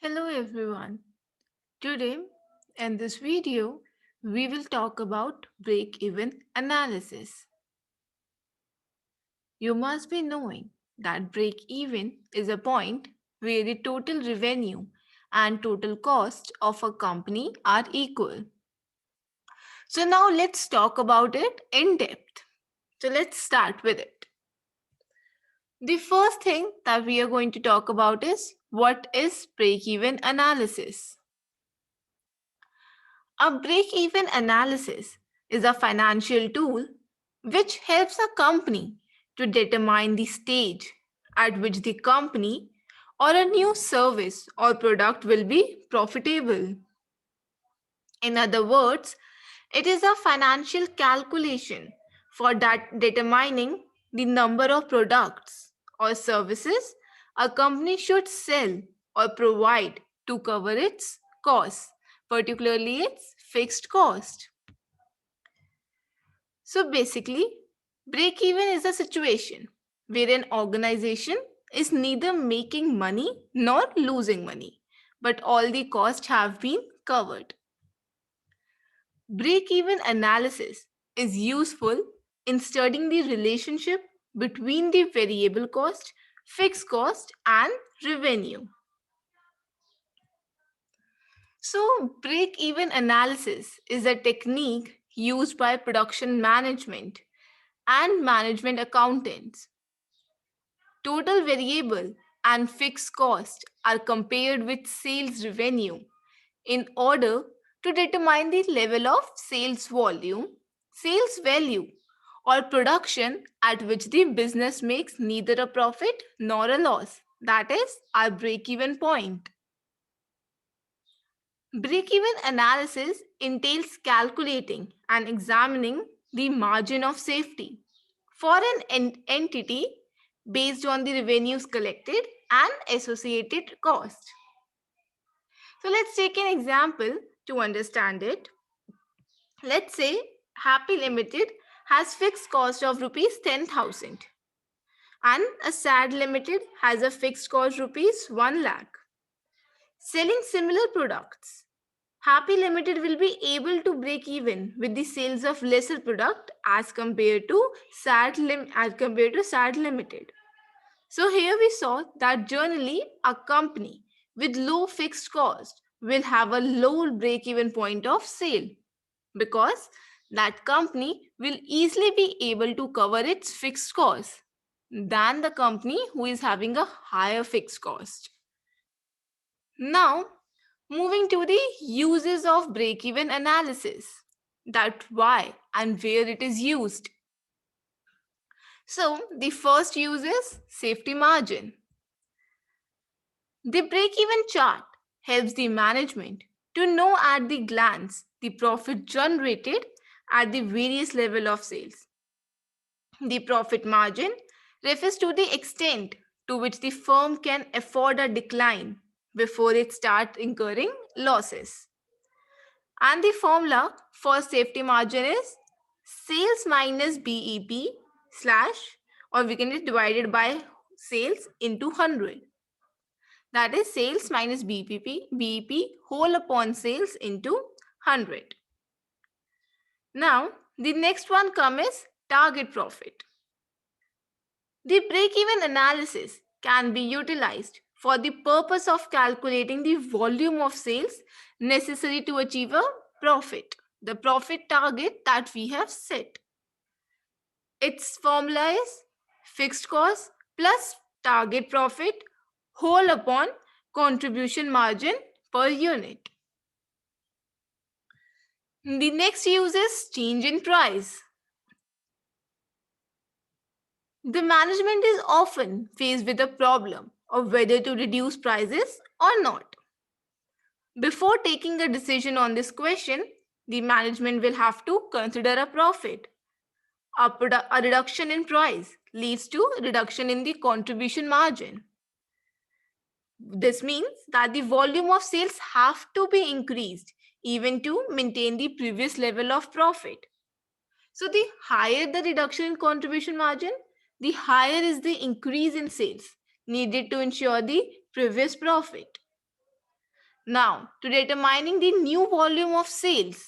Hello everyone. Today in this video we will talk about break-even analysis. You must be knowing that break-even is a point where the total revenue and total cost of a company are equal. So now let's talk about it in depth. So let's start with it. The first thing that we are going to talk about is what is break-even analysis. A break-even analysis is a financial tool which helps a company to determine the stage at which the company or a new service or product will be profitable. In other words, it is a financial calculation for that determining the number of products or services a company should sell or provide to cover its costs, particularly its fixed cost. So basically, break even is a situation where an organization is neither making money nor losing money, but all the costs have been covered. Break even analysis is useful in studying the relationship between the variable cost, fixed cost, and revenue. So, break even analysis is a technique used by production management and management accountants. Total variable and fixed cost are compared with sales revenue in order to determine the level of sales volume, sales value, or production at which the business makes neither a profit nor a loss. That is our break even point. Break even analysis entails calculating and examining the margin of safety for an entity based on the revenues collected and associated cost. So let's take an example to understand it. Let's say Happy Limited has fixed cost of rupees 10,000 and a SAD Limited has a fixed cost rupees 1 lakh. Selling similar products, Happy Limited will be able to break even with the sales of lesser product as compared to SAD Limited. So here we saw that generally a company with low fixed cost will have a low break even point of sale because that company will easily be able to cover its fixed cost than the company who is having a higher fixed cost. Now, moving to the uses of break even analysis, that why and where it is used. So, the first use is safety margin. The break-even chart helps the management to know at the glance the profit generated at the various level of sales. The profit margin refers to the extent to which the firm can afford a decline before it starts incurring losses. And the formula for safety margin is sales minus BEP slash, or we can just divide it by sales into 100. That is sales minus BEP whole upon sales into 100. Now, the next one comes is target profit. The break-even analysis can be utilized for the purpose of calculating the volume of sales necessary to achieve a profit, the profit target that we have set. Its formula is fixed cost plus target profit whole upon contribution margin per unit. The next use is change in price. The management is often faced with a problem of whether to reduce prices or not. Before taking a decision on this question, the management will have to consider a profit. A reduction in price leads to reduction in the contribution margin. This means that the volume of sales have to be increased even to maintain the previous level of profit. So the higher the reduction in contribution margin, the higher is the increase in sales needed to ensure the previous profit. Now, to determining the new volume of sales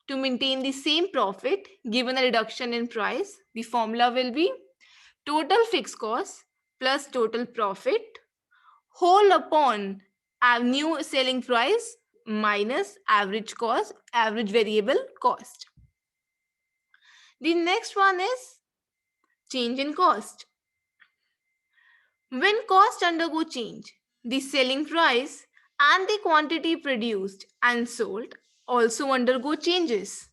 to maintain the same profit given a reduction in price, the formula will be total fixed cost plus total profit whole upon new selling price minus average cost, average variable cost. The next one is change in cost. When cost undergo change, the selling price and the quantity produced and sold also undergo changes.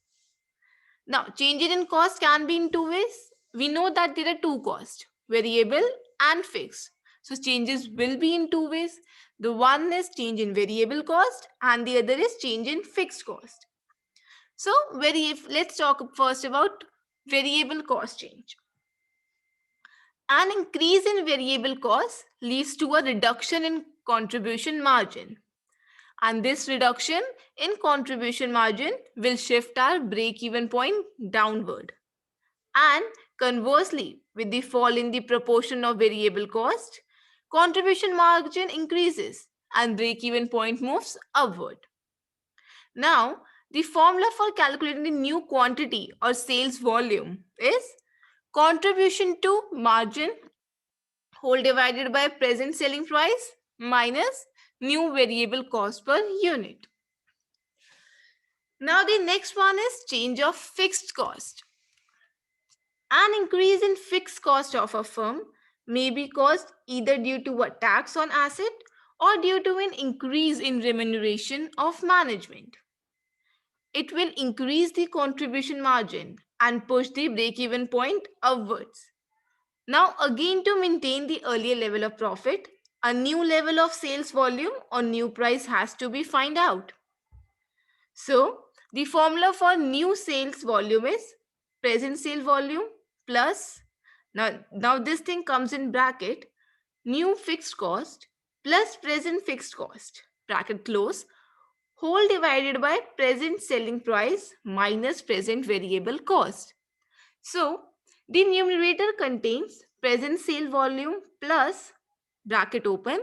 Now, changes in cost can be in two ways. We know that there are two costs, variable and fixed. So, changes will be in two ways. The one is change in variable cost and the other is change in fixed cost. So, let's talk first about variable cost change. An increase in variable cost leads to a reduction in contribution margin. And this reduction in contribution margin will shift our break-even point downward. And conversely, with the fall in the proportion of variable cost, contribution margin increases and break-even point moves upward. Now, the formula for calculating the new quantity or sales volume is contribution to margin whole divided by present selling price minus new variable cost per unit. Now the next one is change of fixed cost. An increase in fixed cost of a firm may be caused either due to a tax on asset or due to an increase in remuneration of management. It will increase the contribution margin and push the break-even point upwards. Now again, to maintain the earlier level of profit, a new level of sales volume or new price has to be found out. So the formula for new sales volume is present sale volume plus, now this thing comes in bracket, new fixed cost plus present fixed cost, bracket close, whole divided by present selling price minus present variable cost. So the numerator contains present sale volume plus, bracket open,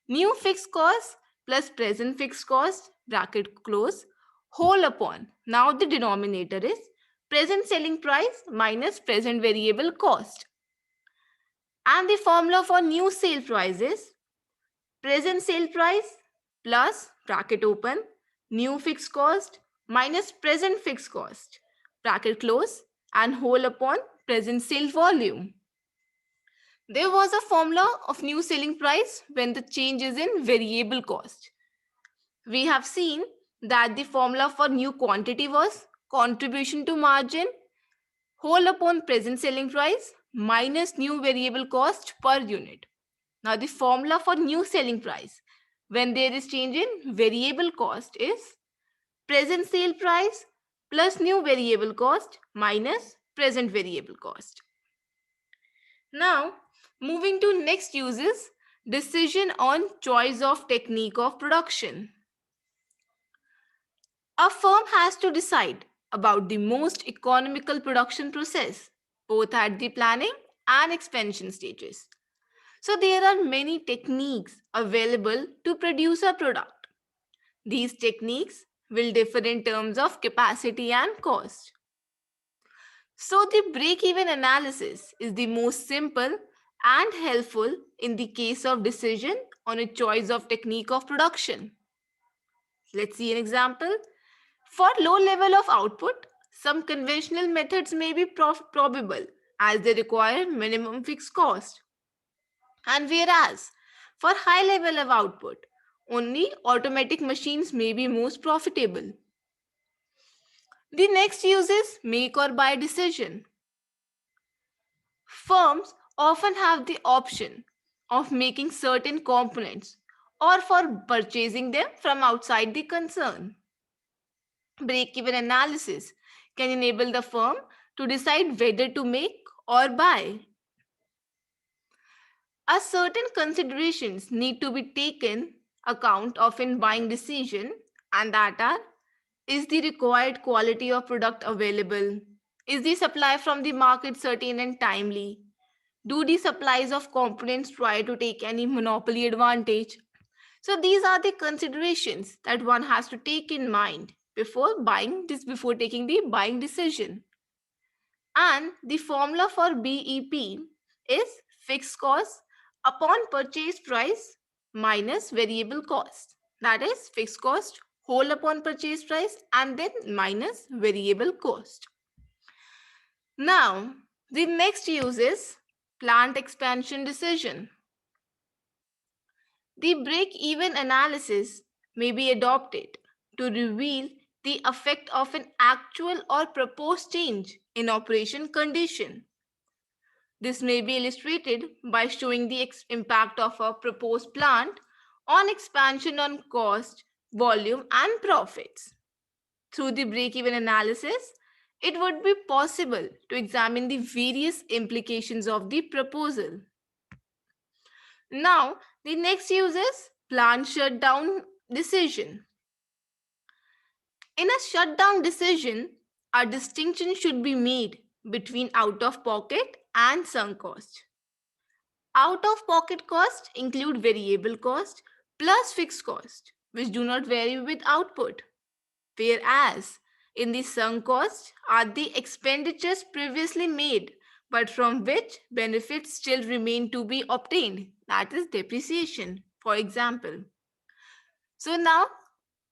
new fixed cost plus present fixed cost, bracket close, whole upon. Now the denominator is present selling price minus present variable cost. And the formula for new sale price is present sale price plus, bracket open, new fixed cost minus present fixed cost, bracket close, and whole upon present sale volume. There was a formula of new selling price when the change is in variable cost. We have seen that the formula for new quantity was contribution to margin whole upon present selling price minus new variable cost per unit. Now the formula for new selling price when there is change in variable cost is present sale price plus new variable cost minus present variable cost. Now moving to next uses, decision on choice of technique of production. A firm has to decide about the most economical production process, both at the planning and expansion stages. So there are many techniques available to produce a product. These techniques will differ in terms of capacity and cost. So the break-even analysis is the most simple and helpful in the case of decision on a choice of technique of production. Let's see an example. For low level of output, some conventional methods may be probable as they require minimum fixed cost. And whereas for high level of output, only automatic machines may be most profitable. The next use is make or buy decision. Firms often have the option of making certain components or for purchasing them from outside the concern. Break-even analysis can enable the firm to decide whether to make or buy. A certain considerations need to be taken account of in buying decision, and that are: is the required quality of product available? Is the supply from the market certain and timely? Do the supplies of components try to take any monopoly advantage? So these are the considerations that one has to take in mind before taking the buying decision. And the formula for BEP is fixed cost upon purchase price minus variable cost. That is fixed cost whole upon purchase price and then minus variable cost. Now, the next use is plant expansion decision. The break-even analysis may be adopted to reveal the effect of an actual or proposed change in operation condition. This may be illustrated by showing the impact of a proposed plant on expansion on cost, volume, and profits. Through the break-even analysis, it would be possible to examine the various implications of the proposal. Now, the next use is plant shutdown decision. In a shutdown decision, a distinction should be made between out-of-pocket and sunk cost. Out-of-pocket costs include variable cost plus fixed cost, which do not vary with output, whereas in the sunk cost are the expenditures previously made but from which benefits still remain to be obtained, that is depreciation, for example. So now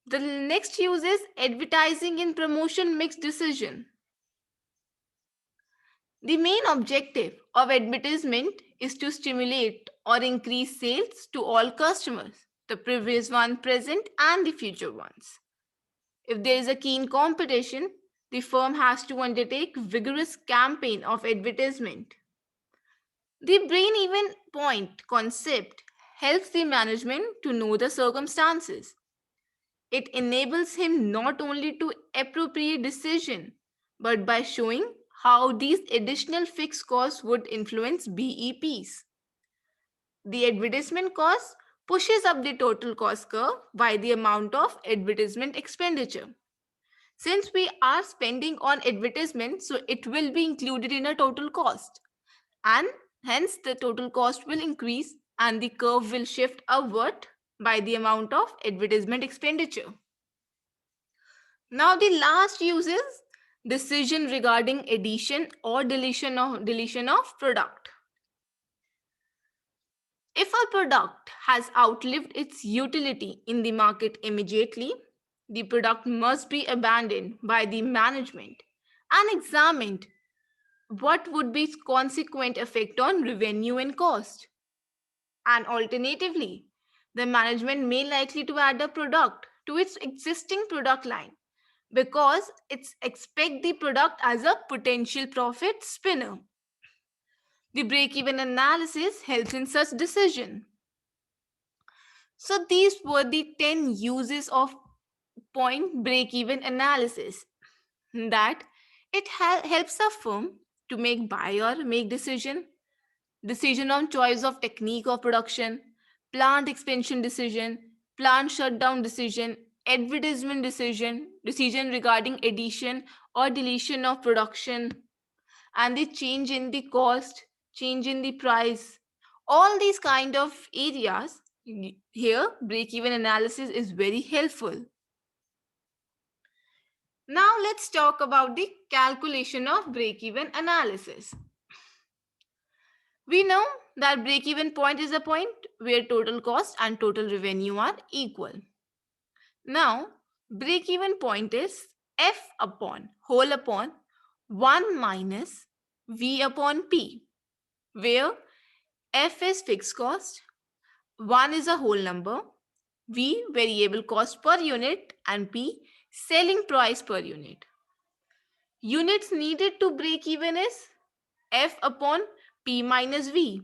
the next use is advertising and promotion mix decision. The main objective of advertisement is to stimulate or increase sales to all customers, the previous one, present, and the future ones. If there is a keen competition, the firm has to undertake vigorous campaign of advertisement. The break-even point concept helps the management to know the circumstances. It enables him not only to appropriate decision, but by showing how these additional fixed costs would influence BEPs. The advertisement cost pushes up the total cost curve by the amount of advertisement expenditure. Since we are spending on advertisement, so it will be included in a total cost. And hence the total cost will increase and the curve will shift upward by the amount of advertisement expenditure. Now the last use is decision regarding addition or deletion of product. If a product has outlived its utility in the market immediately, the product must be abandoned by the management and examined what would be its consequent effect on revenue and cost. And alternatively, the management may likely to add a product to its existing product line because it's expect the product as a potential profit spinner. The break-even analysis helps in such decision. So these were the 10 uses of point break-even analysis, that it helps a firm to make buy or make decision on choice of technique of production, plant expansion decision, plant shutdown decision, advertisement decision regarding addition or deletion of production, and the change in the cost, change in the price. All these kind of areas here, break-even analysis is very helpful. Now let's talk about the calculation of break-even analysis. We know that break-even point is a point where total cost and total revenue are equal. Now, break-even point is F upon whole upon 1 minus V upon P, where F is fixed cost, 1 is a whole number, V variable cost per unit, and P selling price per unit. Units needed to break even is F upon P minus V,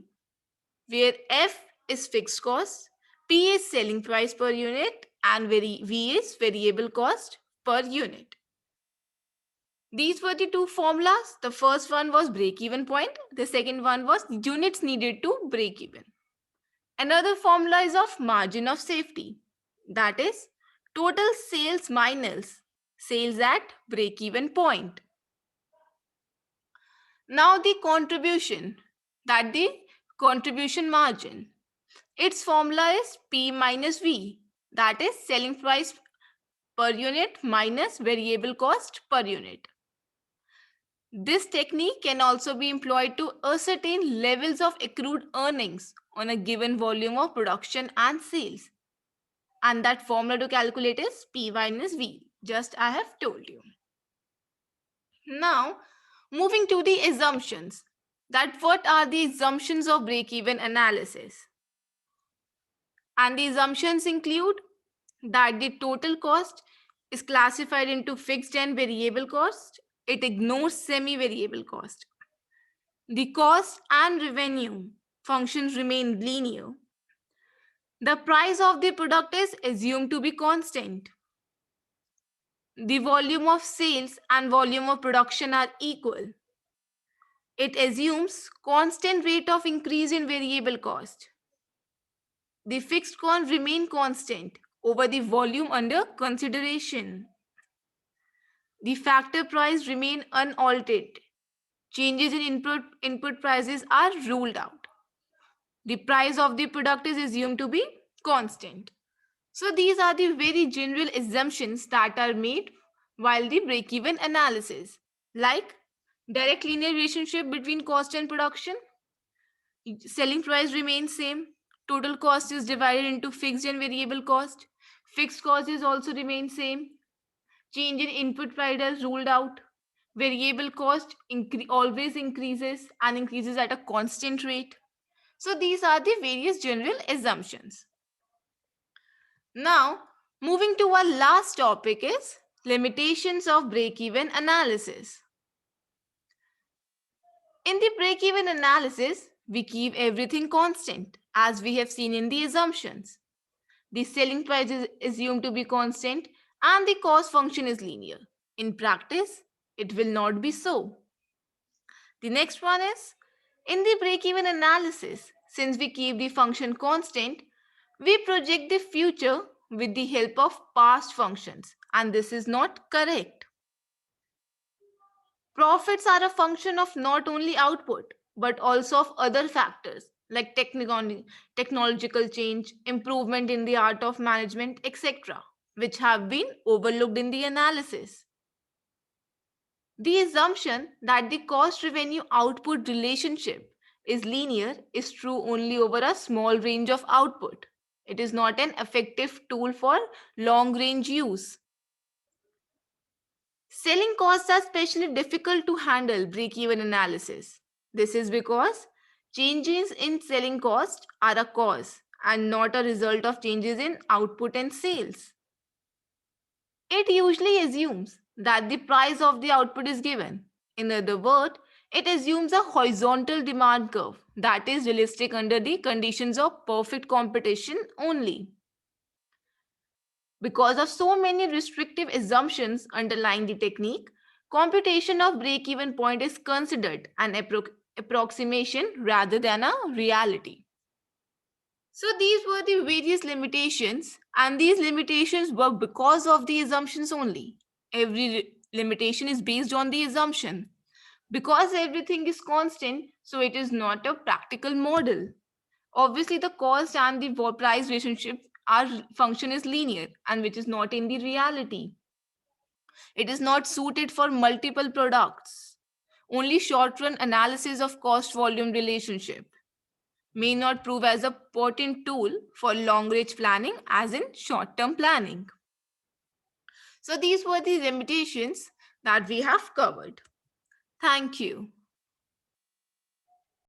where F is fixed cost, P is selling price per unit, and V is variable cost per unit. These were the two formulas. The first one was break-even point. The second one was units needed to break even. Another formula is of margin of safety. That is total sales minus sales at break-even point. Now the contribution, that the contribution margin. Its formula is P minus V, that is selling price per unit minus variable cost per unit. This technique can also be employed to ascertain levels of accrued earnings on a given volume of production and sales. And that formula to calculate is P minus V, just I have told you. Now, moving to the assumptions. That what are the assumptions of break-even analysis? And the assumptions include that the total cost is classified into fixed and variable cost. It ignores semi-variable cost. The cost and revenue functions remain linear. The price of the product is assumed to be constant. The volume of sales and volume of production are equal. It assumes constant rate of increase in variable cost. The fixed cost remain constant over the volume under consideration. The factor price remain unaltered. Changes in input prices are ruled out. The price of the product is assumed to be constant. So these are the very general assumptions that are made while the break-even analysis, like direct linear relationship between cost and production, selling price remains same, total cost is divided into fixed and variable cost, fixed cost is also remain same, change in input price is ruled out, variable cost always increases and increases at a constant rate. So these are the various general assumptions. Now, moving to our last topic is limitations of break-even analysis. In the break-even analysis, we keep everything constant as we have seen in the assumptions. The selling price is assumed to be constant and the cost function is linear. In practice, it will not be so. The next one is, in the break-even analysis, since we keep the function constant, we project the future with the help of past functions, and this is not correct. Profits are a function of not only output, but also of other factors like technological change, improvement in the art of management, etc., which have been overlooked in the analysis. The assumption that the cost-revenue output relationship is linear is true only over a small range of output. It is not an effective tool for long-range use. Selling costs are especially difficult to handle break-even analysis. This is because changes in selling cost are a cause and not a result of changes in output and sales. It usually assumes that the price of the output is given. In other words, it assumes a horizontal demand curve that is realistic under the conditions of perfect competition only. Because of so many restrictive assumptions underlying the technique, computation of break-even point is considered an approximation rather than a reality. So these were the various limitations, and these limitations were because of the assumptions only. Every limitation is based on the assumption. Because everything is constant, so it is not a practical model. Obviously, the cost and the price relationship, our function is linear and which is not in the reality. It is not suited for multiple products. Only short-run analysis of cost-volume relationship may not prove as a potent tool for long-range planning as in short-term planning. So these were the limitations that we have covered. Thank you.